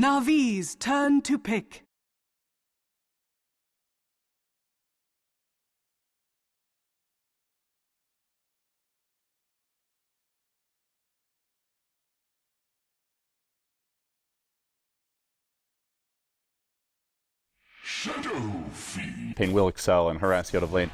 Navi's turn to pick. Pain will excel and harass you out of lane.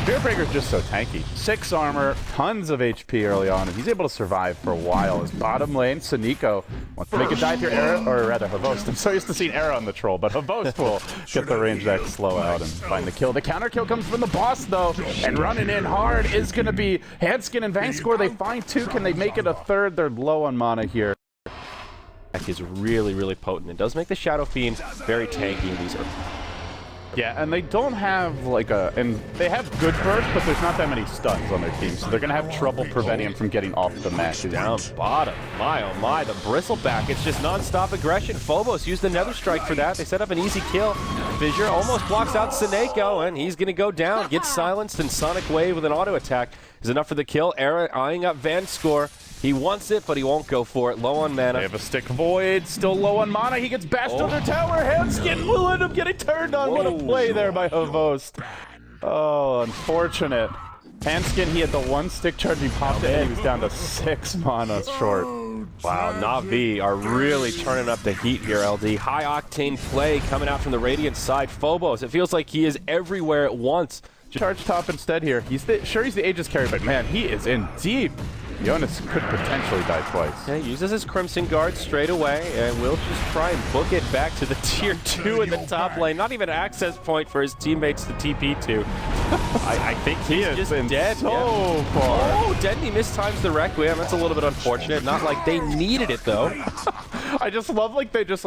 Spearbreaker's just so tanky. 6 armor, tons of HP early on, and he's able to survive for a while. His bottom lane, Suniko, wants to make a dive through Era, or rather Havost. I'm so used to seeing Era on the troll, but Havost will get the range deck, slow out, and find the kill. The counter kill comes from the boss, though, and running in hard is going to be Handskin and Vangscore. They find 2. Can they make it a 3rd? They're low on mana here. Is really, really potent. It does make the Shadow Fiend very tanky in these. Yeah, and they don't have like and they have good burst, but there's not that many stuns on their team, so they're gonna have trouble preventing him from getting off the match. Down bottom, my oh my, the bristleback, it's just non-stop aggression. Phobos used the Nether Strike for that. They set up an easy kill. Fissure almost blocks out Seneko, and he's gonna go down, gets silenced, and Sonic Wave with an auto attack is enough for the kill. Era eyeing up Vangscore. He wants it, but he won't go for it. Low on mana. They have a Stick Void, still low on mana. He gets bashed under tower. Handskin will end up getting turned on. What a play there by Havost. Oh, unfortunate. Handskin, he had the 1 stick charge. He popped it, and he was down to 6 mana short. Wow, Na'Vi are really turning up the heat here, LD. High octane play coming out from the Radiant side. Phobos, it feels like he is everywhere at once. Charge top instead here. He's the Aegis carry, but man, he is in deep. Jonas could potentially die twice. Yeah, he uses his Crimson Guard straight away, and will just try and book it back to the tier 2 in the top lane. Not even an access point for his teammates to TP to. I think he's just dead. So far. Oh, Dendy mistimes the Requiem. That's a little bit unfortunate. Not like they needed it, though. I just love like they just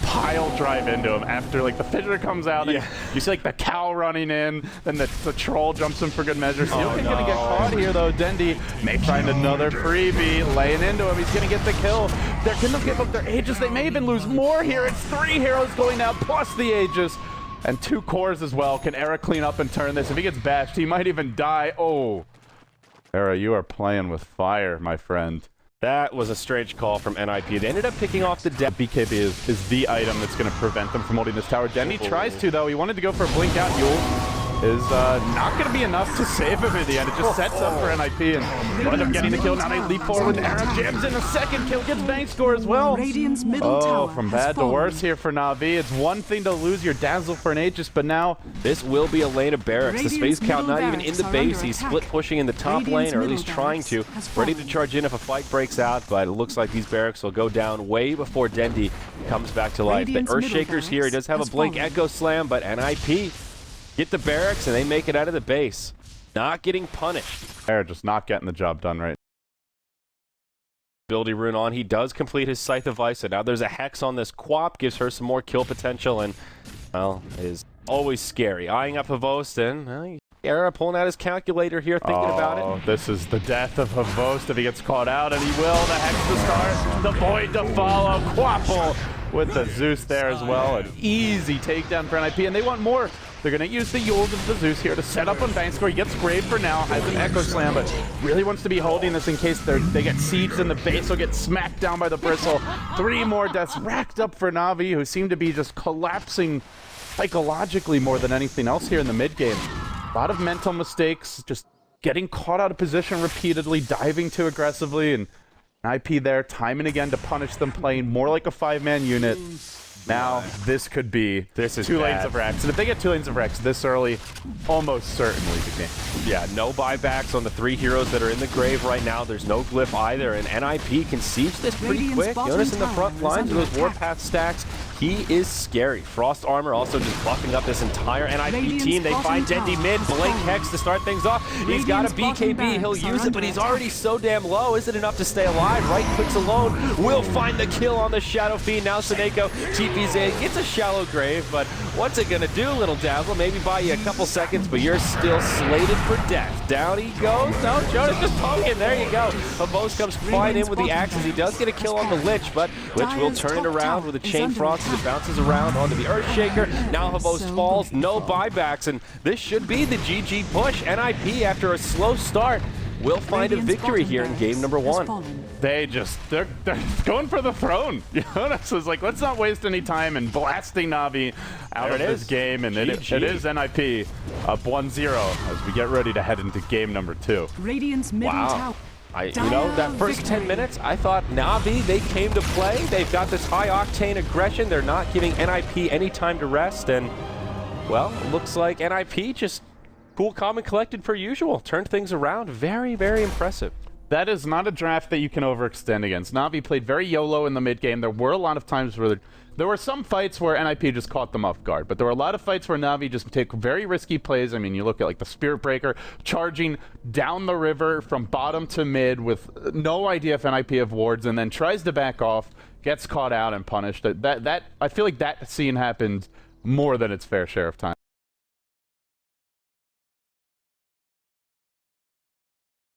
pile drive into him after like the Fissure comes out. And you see like the cow running in, then the troll jumps in for good measure. Still gonna get caught here though. Dendy may find another freebie, laying into him. He's gonna get the kill. They're gonna give up their Aegis. They may even lose more here. It's 3 heroes going out plus the Aegis. And 2 cores as well. Can Era clean up and turn this? If he gets bashed, he might even die. Oh, Era, you are playing with fire, my friend. That was a strange call from NIP. They ended up picking off the BKB is the item that's going to prevent them from holding this tower. Dendy tries to, though. He wanted to go for a blink out. Yule is not going to be enough to save him in the end. It just sets up for NIP and end up getting the kill. Now they leap forward. Era jams in a second kill, gets Vangscore as well. Radiant's middle tower from bad to worse here for Na'Vi. It's one thing to lose your Dazzle for an Aegis, but now this will be a lane of barracks. The space count not even in the base. He's split pushing in the top lane, or at least trying to. Ready to charge in if a fight breaks out, but it looks like these barracks will go down way before Dendy comes back to life. The Earthshaker's here. He does have a blink Echo Slam, but NIP get the barracks and they make it out of the base. Not getting punished. They're just not getting the job done right. Ability rune on. He does complete his Scythe of Ice, and now there's a Hex on this Quap. Gives her some more kill potential, and, well, is always scary. Eyeing up Havost, and Era pulling out his calculator here, thinking about it. This is the death of Havost if he gets caught out, and he will. The Hex to start, the Void to follow. Quapple with the Zeus there as well. An easy takedown for NIP, and they want more. They're going to use the Yules of the Zeus here to set up on Vangscore. He gets Grave for now, has an Echo Slam, but really wants to be holding this in case they get sieged and the base will get smacked down by the Bristle. 3 more deaths racked up for Na'Vi, who seem to be just collapsing psychologically more than anything else here in the mid-game. A lot of mental mistakes, just getting caught out of position repeatedly, diving too aggressively, and IP there time and again to punish them, playing more like a 5-man unit. Now, this could be 2 lanes of Rex. And if they get 2 lanes of Rex this early, almost certainly the game. Yeah, no buybacks on the 3 heroes that are in the grave right now. There's no glyph either, and NIP can siege this pretty quick. Jonas in the front lines with those Warpath stacks. He is scary. Frost Armor also just buffing up this entire NIP team. They find Dendy mid, Blink Hex to start things off. He's got a BKB, he'll use it, but he's already so damn low. Is it enough to stay alive? Right clicks alone will find the kill on the Shadow Fiend. Now Seneko TP's in, gets a shallow grave, but what's it gonna do, little Dazzle? Maybe buy you a couple seconds, but you're still slated for death. Down he goes. No, Jonas just poking. There you go. Havost comes flying in with the axes. He does get a kill on the Lich, but Lich will turn it around with a Chain Frost. It bounces around onto the Earthshaker. Now Havost falls, no buybacks, and this should be the GG push. NIP, after a slow start, will find a victory here in game number 1. They're going for the throne. Jonas is like, let's not waste any time in blasting Na'Vi out of this game, and it is NIP up 1-0 as we get ready to head into game number 2. Radiant's middle tower. You know, that first 10 minutes, I thought Na'Vi, they came to play. They've got this high-octane aggression. They're not giving NIP any time to rest, and, well, it looks like NIP just cool, calm, and collected per usual. Turned things around. Very, very impressive. That is not a draft that you can overextend against. Na'Vi played very YOLO in the mid game. There were a lot of times where there were some fights where NIP just caught them off guard, but there were a lot of fights where Na'Vi just take very risky plays. I mean, you look at like the Spirit Breaker charging down the river from bottom to mid with no idea if NIP have wards, and then tries to back off, gets caught out and punished. I feel like that scene happened more than its fair share of time.